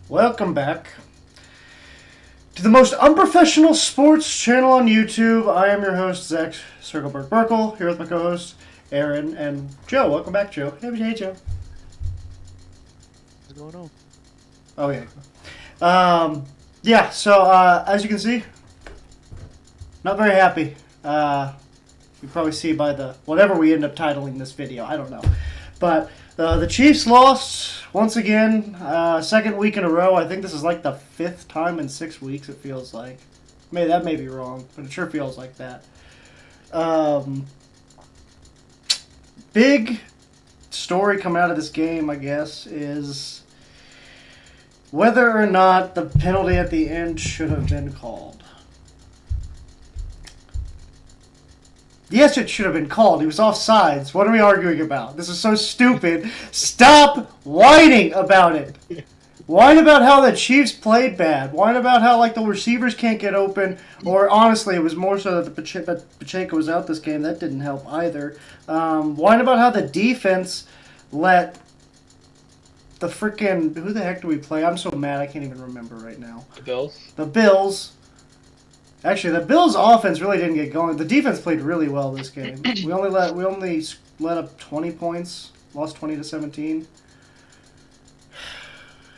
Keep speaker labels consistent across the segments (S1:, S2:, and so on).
S1: Welcome back to the most unprofessional sports channel on YouTube. I am your host, Zach Circleberg Burkle, here with my co-hosts, Aaron and Joe. Welcome back, Joe. Hey, Joe.
S2: What's going on?
S1: Oh, yeah. So, as you can see, not very happy. You probably see by the whatever we end up titling this video. I don't know. But the Chiefs lost once again, second week in a row. I think this is like the fifth time in 6 weeks, it feels like. That may be wrong, but it sure feels like that. Big story coming out of this game, I guess, is whether or not the penalty at the end should have been called. Yes, it should have been called. He was offsides. What are we arguing about? This is so stupid. Stop whining about it. Whine about how the Chiefs played bad. Whine about how the receivers can't get open. Or honestly, it was more so that Pacheco was out this game. That didn't help either. Whine about how the defense let the freaking... Who the heck do we play? I'm so mad I can't even remember right now.
S3: The Bills?
S1: The Bills. Actually, the Bills' offense really didn't get going. The defense played really well this game. We only let up 20 points, lost 20-17.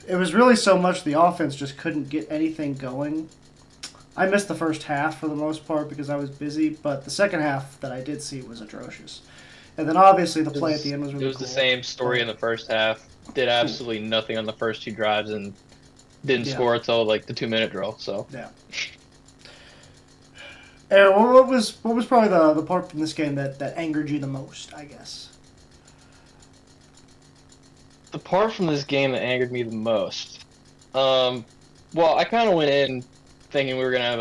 S1: It was really so much the offense just couldn't get anything going. I missed the first half for the most part because I was busy, but the second half that I did see was atrocious. And then obviously the play at the end was really cool.
S3: It was the same story in the first half. Did absolutely nothing on the first two drives and didn't score until the 2-minute drill. So
S1: yeah. Aaron, what was probably the part from this game that angered you the most, I guess?
S3: the part from this game that angered me the most. Well, I kind of went in thinking we were gonna have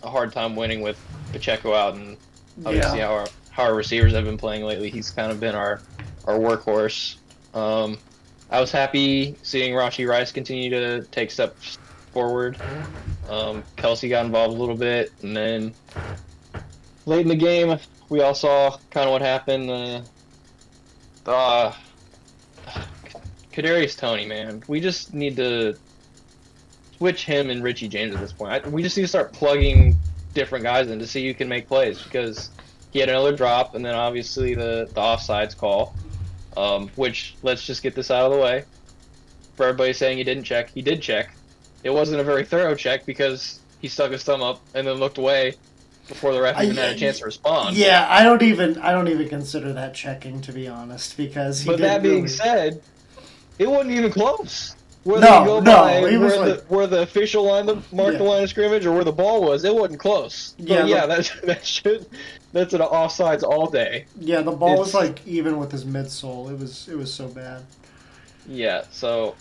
S3: a hard time winning with Pacheco out, and obviously how our receivers have been playing lately. He's kind of been our workhorse. I was happy seeing Rashi Rice continue to take steps forward. Kelsey got involved a little bit, and then late in the game, we all saw kind of what happened. Kadarius Toney, man, we just need to switch him and Richie James at this point. We just need to start plugging different guys in to see who can make plays, because he had another drop, and then obviously the offsides call, which, let's just get this out of the way. For everybody saying he didn't check, he did check. It wasn't a very thorough check because he stuck his thumb up and then looked away before the ref even had a chance to respond.
S1: Yeah, I don't even consider that checking, to be honest, because he.
S3: But that being said, it wasn't even close. Where the official line marked the line of scrimmage, or where the ball was, it wasn't close. But that's an offsides all day.
S1: Yeah, the ball was even with his midsole. It was so bad.
S3: Yeah, so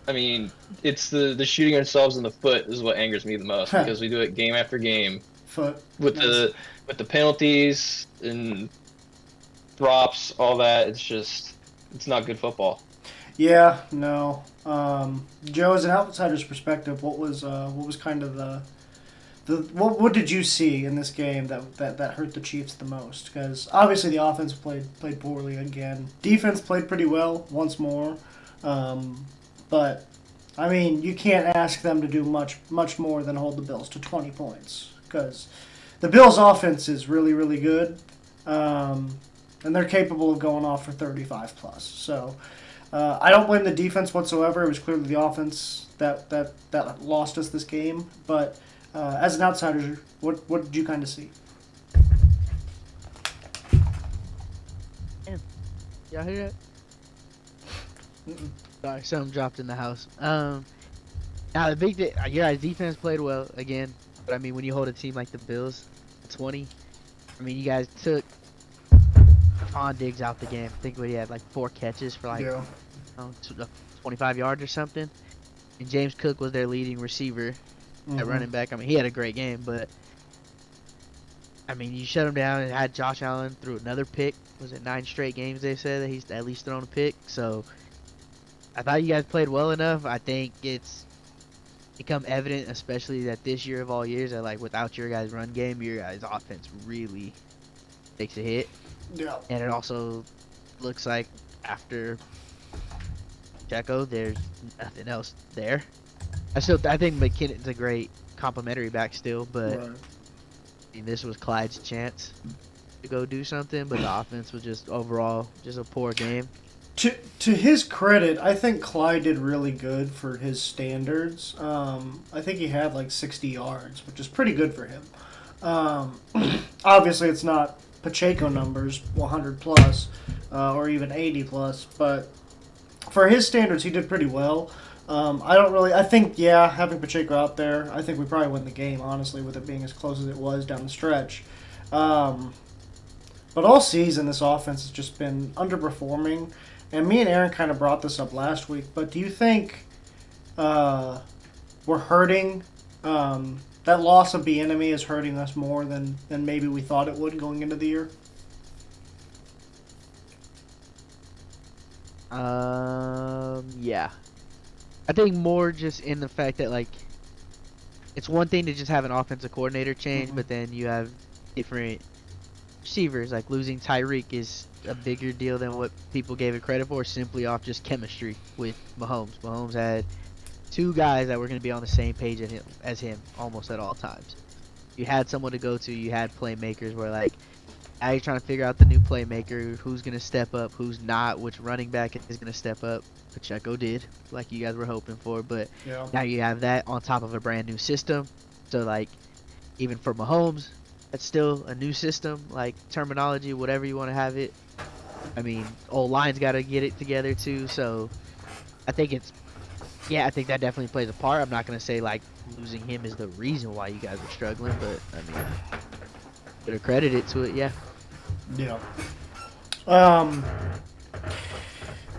S3: I mean, it's the shooting ourselves in the foot is what angers me the most, because we do it game after game. With the penalties and drops, all that. It's not good football.
S1: Yeah, no. Joe, as an outsider's perspective, what was kind of what did you see in this game that hurt the Chiefs the most? Because obviously the offense played poorly again. Defense played pretty well once more, but I mean, you can't ask them to do much more than hold the Bills to 20 points, because the Bills' offense is really, really good, and they're capable of going off for 35 plus. So. I don't blame the defense whatsoever. It was clearly the offense that lost us this game. But as an outsider, what did you kind of see?
S2: Y'all hear that? Sorry, something dropped in the house. Now the big thing, your guys' defense played well again. But I mean, when you hold a team like the Bills, 20, I mean, you guys took on Diggs out the game. I think he had 4 catches for 25 yards or something. And James Cook was their leading receiver at running back. I mean, he had a great game, but I mean, you shut him down and had Josh Allen threw another pick. Was it 9 straight games they said that he's at least thrown a pick? So I thought you guys played well enough. I think it's become evident, especially that this year of all years, that without your guys' run game, your guys' offense really takes a hit.
S1: Yeah.
S2: And it also looks like after Pacheco, there's nothing else there. I think McKinnon's a great complimentary back still, but
S1: Right.
S2: I mean, this was Clyde's chance to go do something, but the offense was just overall just a poor game.
S1: To his credit, I think Clyde did really good for his standards. I think he had like 60 yards, which is pretty good for him. Obviously, it's not Pacheco numbers, 100 plus, or even 80 plus, but for his standards, he did pretty well. I think, yeah, having Pacheco out there, I think we probably win the game, honestly, with it being as close as it was down the stretch. But all season, this offense has just been underperforming. And me and Aaron kind of brought this up last week, but do you think we're hurting? That loss of Bieniemy is hurting us more than maybe we thought it would going into the year?
S2: Yeah. I think more just in the fact that, like, it's one thing to just have an offensive coordinator change, but then you have different receivers. Like, losing Tyreek is a bigger deal than what people gave it credit for, simply off just chemistry with Mahomes. Mahomes had two guys that were going to be on the same page as him almost at all times. You had someone to go to, you had playmakers where, like, now you're trying to figure out the new playmaker, who's going to step up, who's not, which running back is going to step up. Pacheco did, like you guys were hoping for, but
S1: Yeah.
S2: now you have that on top of a brand new system. So, like, even for Mahomes, that's still a new system, like terminology, whatever you want to have it. I mean, old line's got to get it together too. So, I think I think that definitely plays a part. I'm not gonna say like losing him is the reason why you guys are struggling, but I mean, better credit it to it, yeah.
S1: Yeah.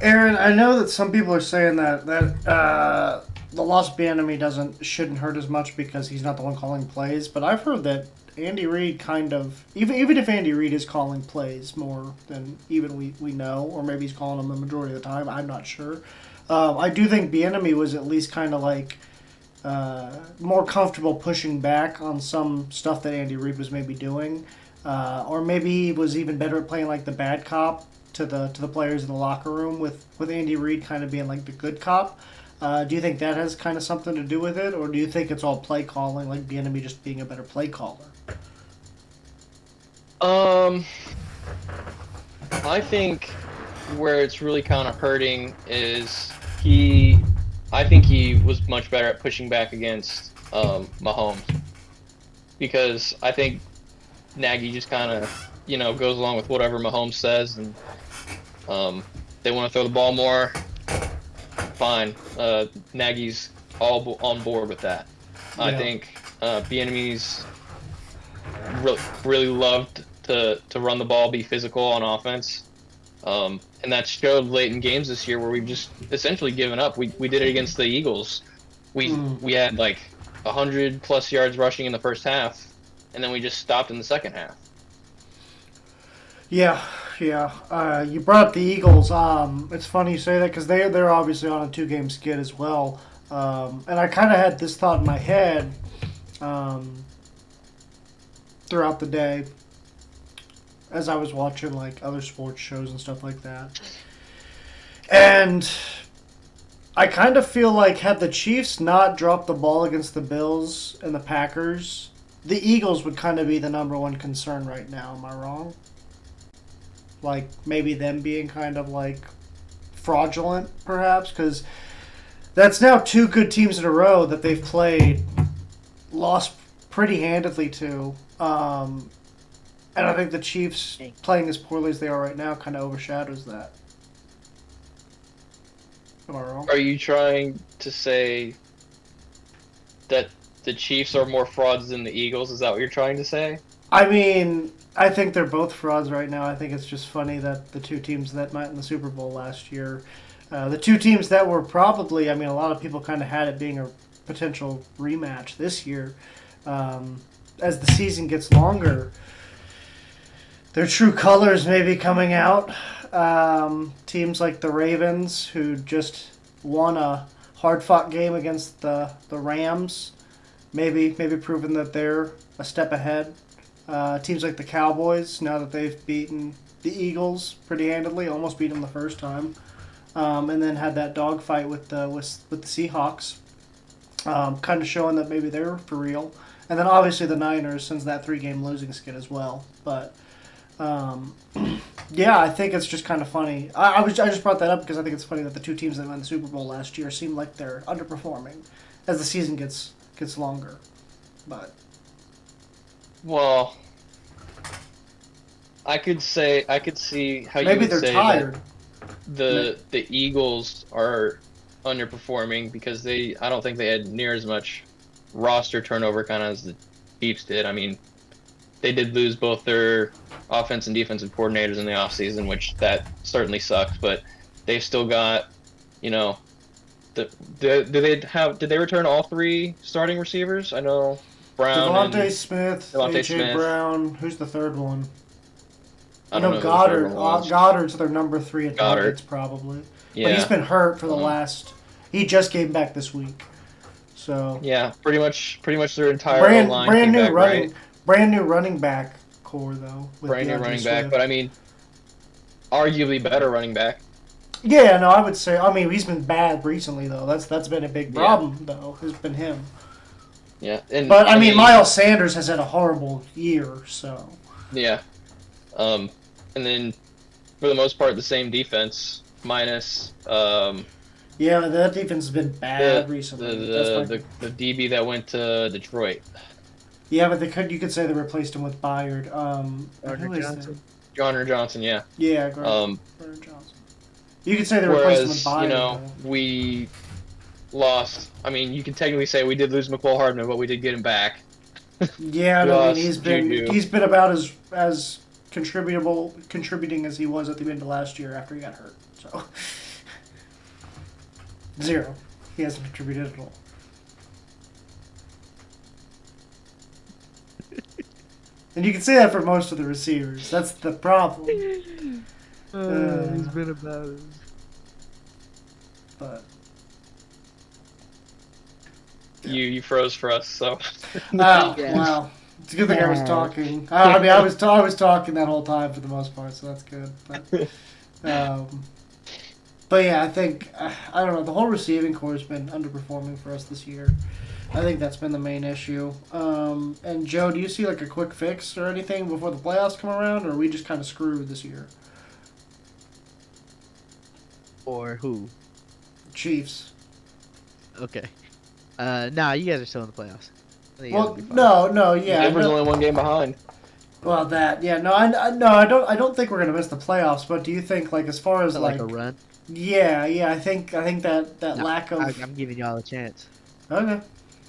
S1: Aaron, I know that some people are saying that the loss of Bieniemy shouldn't hurt as much because he's not the one calling plays, but I've heard that Andy Reid kind of, even if Andy Reid is calling plays more than even we know, or maybe he's calling them the majority of the time, I'm not sure. I do think Bieniemy was at least kind of like more comfortable pushing back on some stuff that Andy Reid was maybe doing, or maybe he was even better at playing like the bad cop to the players in the locker room with Andy Reid kind of being like the good cop. Do you think that has kind of something to do with it, or do you think it's all play calling, like Bieniemy just being a better play caller?
S3: I think where it's really kind of hurting is I think he was much better at pushing back against Mahomes, because I think Nagy just kind of, goes along with whatever Mahomes says, and they want to throw the ball more. Fine, Nagy's all on board with that. Yeah. I think Bieniemy's really loved to run the ball, be physical on offense. And that showed late in games this year where we've just essentially given up. We did it against the Eagles. We had like 100 plus yards rushing in the first half, and then we just stopped in the second half.
S1: Yeah. You brought up the Eagles. It's funny you say that because they're obviously on a 2-game skid as well. And I kind of had this thought in my head throughout the day as I was watching like other sports shows and stuff like that. And I kind of feel like had the Chiefs not dropped the ball against the Bills and the Packers, the Eagles would kind of be the number one concern right now. Am I wrong? Like maybe them being kind of like fraudulent, perhaps, because that's now 2 good teams in a row that they've played, lost pretty handedly to. And I think the Chiefs playing as poorly as they are right now kind of overshadows that. Am I wrong?
S3: Are you trying to say that the Chiefs are more frauds than the Eagles? Is that what you're trying to say?
S1: I mean, I think they're both frauds right now. I think it's just funny that the 2 teams that met in the Super Bowl last year, the 2 teams that were probably, I mean, a lot of people kind of had it being a potential rematch this year. As the season gets longer, their true colors may be coming out. Teams like the Ravens, who just won a hard-fought game against the Rams, maybe proving that they're a step ahead. Teams like the Cowboys, now that they've beaten the Eagles pretty handedly, almost beat them the first time. and then had that dogfight with the Seahawks, kind of showing that maybe they're for real. And then obviously the Niners, since that 3-game losing skid as well. But yeah, I think it's just kind of funny. I just brought that up because I think it's funny that the two teams that won the Super Bowl last year seem like they're underperforming as the season gets longer. But
S3: well, I could see how you
S1: maybe
S3: would
S1: they're
S3: say
S1: tired.
S3: that the Eagles are underperforming because I don't think they had near as much roster turnover kind of as the Chiefs did. I mean, they did lose both their offense and defensive coordinators in the offseason, which that certainly sucked, but they've still got, you know, did they return all 3 starting receivers? I know Brown
S1: Devontae Smith,
S3: Devontae
S1: A.J.
S3: Smith.
S1: Brown. Who's the third one?
S3: I
S1: I
S3: don't
S1: know
S3: know who the
S1: Goddard.
S3: third one was.
S1: Goddard's their number 3 at
S3: Goddard.
S1: targets, probably.
S3: Yeah.
S1: But he's been hurt for the
S3: Uh-huh.
S1: last. He just came back this week, so
S3: Yeah, pretty much their entire line
S1: brand
S3: came
S1: new
S3: back,
S1: running
S3: right?
S1: brand new running back core though. With
S3: Brand new
S1: DeAndre
S3: running back,
S1: Swift.
S3: but I mean, arguably better running back.
S1: Yeah, no, I would say. I mean, he's been bad recently though. That's been a big problem though. Has been him.
S3: Yeah, and
S1: But I mean, Miles Sanders has had a horrible year, so.
S3: Yeah, and then for the most part, the same defense minus
S1: Yeah, that defense has been bad
S3: the
S1: recently.
S3: the DB that went to Detroit.
S1: Yeah, but you could say they replaced him with Byard.
S2: Gardner
S1: who is
S2: Johnson.
S3: Gardner Johnson, yeah.
S1: that? Yeah, Gardner Johnson. You could say they replaced him with
S3: Whereas,
S1: Byard.
S3: you know, we lost. I mean, you can technically say we did lose McCole Hardman, but we did get him back.
S1: Yeah, no, I mean,
S3: lost Juju.
S1: he's been about as contributing as he was at the end of last year after he got hurt. So 0. He hasn't contributed at all. And you can say that for most of the receivers. That's the problem.
S2: He's been about it.
S1: But
S3: You froze for us, so.
S1: oh,
S2: Yeah.
S1: wow. It's a good thing I was talking. I mean, I was talking that whole time for the most part, so that's good. But yeah, I think I don't know. The whole receiving core has been underperforming for us this year. I think that's been the main issue. And Joe, do you see like a quick fix or anything before the playoffs come around, or are we just kind of screwed this year?
S2: Or who?
S1: Chiefs.
S2: Okay. Nah, you guys are still in the playoffs. I think you
S1: Well,
S2: guys will be fine.
S1: no, yeah.
S3: Denver's
S1: no-
S3: only 1 game behind.
S1: Well, I don't think we're gonna miss the playoffs. But do you think, like, as far as
S2: Is that like a run.
S1: yeah, I think that
S2: No,
S1: lack of
S2: I'm giving y'all a chance.
S1: okay,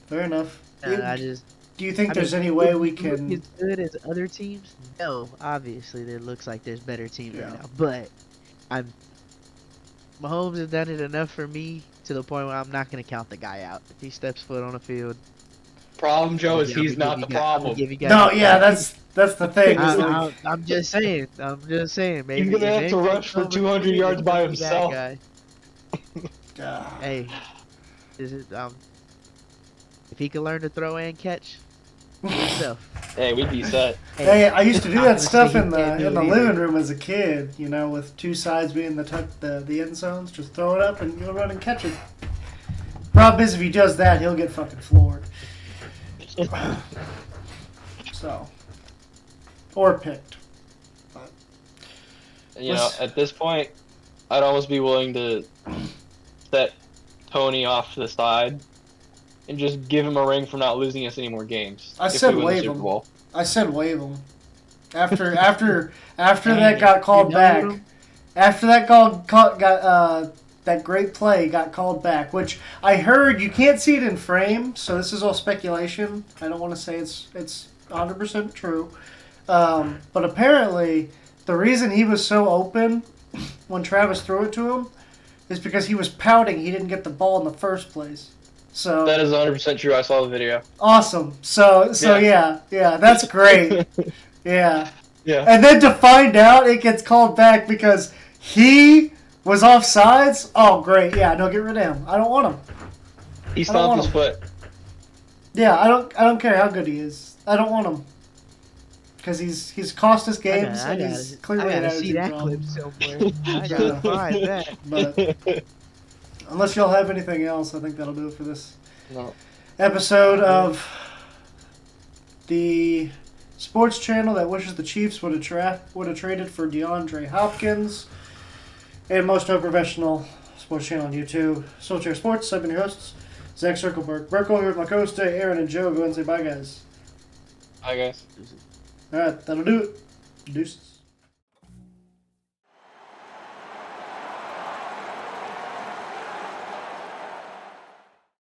S1: fair enough.
S2: I just.
S1: Do you think
S2: I
S1: there's
S2: mean,
S1: any way
S2: do
S1: we
S2: we look
S1: can?
S2: as good as other teams? No, obviously there looks like there's better teams
S1: Yeah.
S2: right now. But Mahomes has done it enough for me to the point where I'm not gonna count the guy out. If he steps foot on the field,
S3: Problem, Joe, is
S2: yeah,
S3: he's not the problem.
S1: No, yeah, that's the thing. is, like,
S2: I'm just saying. Maybe
S3: He's gonna have
S2: maybe
S3: to rush for
S2: over
S3: 200
S2: here,
S3: yards
S2: he's
S3: by
S2: gonna be that
S3: himself.
S2: guy.
S1: ah.
S2: Hey, is it if he can learn to throw and catch himself.
S3: Hey, we'd be set.
S1: Hey, I used to do
S2: I'm
S1: that
S2: gonna
S1: stuff
S2: say he
S1: in
S2: can't do
S1: the
S2: it
S1: living
S2: either.
S1: room as a kid. You know, with two sides being the end zones. Just throw it up and you'll run and catch it. Problem is, if he does that, he'll get fucking floored. So, or picked. But,
S3: You know, at this point, I'd almost be willing to set Tony off to the side and just give him a ring for not losing us any more games.
S1: I
S3: if
S1: said
S3: we win the
S1: waive
S3: Super
S1: him.
S3: Bowl.
S1: I said wave him. After that got called back. After that that great play got called back, which I heard you can't see it in frame, so this is all speculation. I don't want to say it's 100% true, but apparently the reason he was so open when Travis threw it to him is because he was pouting he didn't get the ball in the first place. So
S3: That is 100% true. I saw the video.
S1: awesome. So yeah, that's great. Yeah.
S3: Yeah.
S1: And then to find out it gets called back because he was offsides. Oh, great. Yeah, no, get rid of him. I don't want him.
S3: He
S1: I don't want
S3: stomped his foot.
S1: Yeah, I don't care how good he is. I don't want him. because he's cost us games
S2: I
S1: and
S2: gotta,
S1: he's clearly
S2: I
S1: an
S2: gotta see
S1: attitude
S2: that
S1: problem.
S2: clip somewhere. I gotta find that.
S1: But unless y'all have anything else, I think that'll do it for this
S3: No.
S1: episode of the sports channel that wishes the Chiefs would have traded for DeAndre Hopkins, and most unprofessional sports channel on YouTube, Soul Chair Sports. I've been your hosts, Zach Circleberg. Berko here with my co-host today, Aaron and Joe. Go ahead and say bye, guys.
S3: Hi, guys.
S1: All right, that'll do it. Deuces.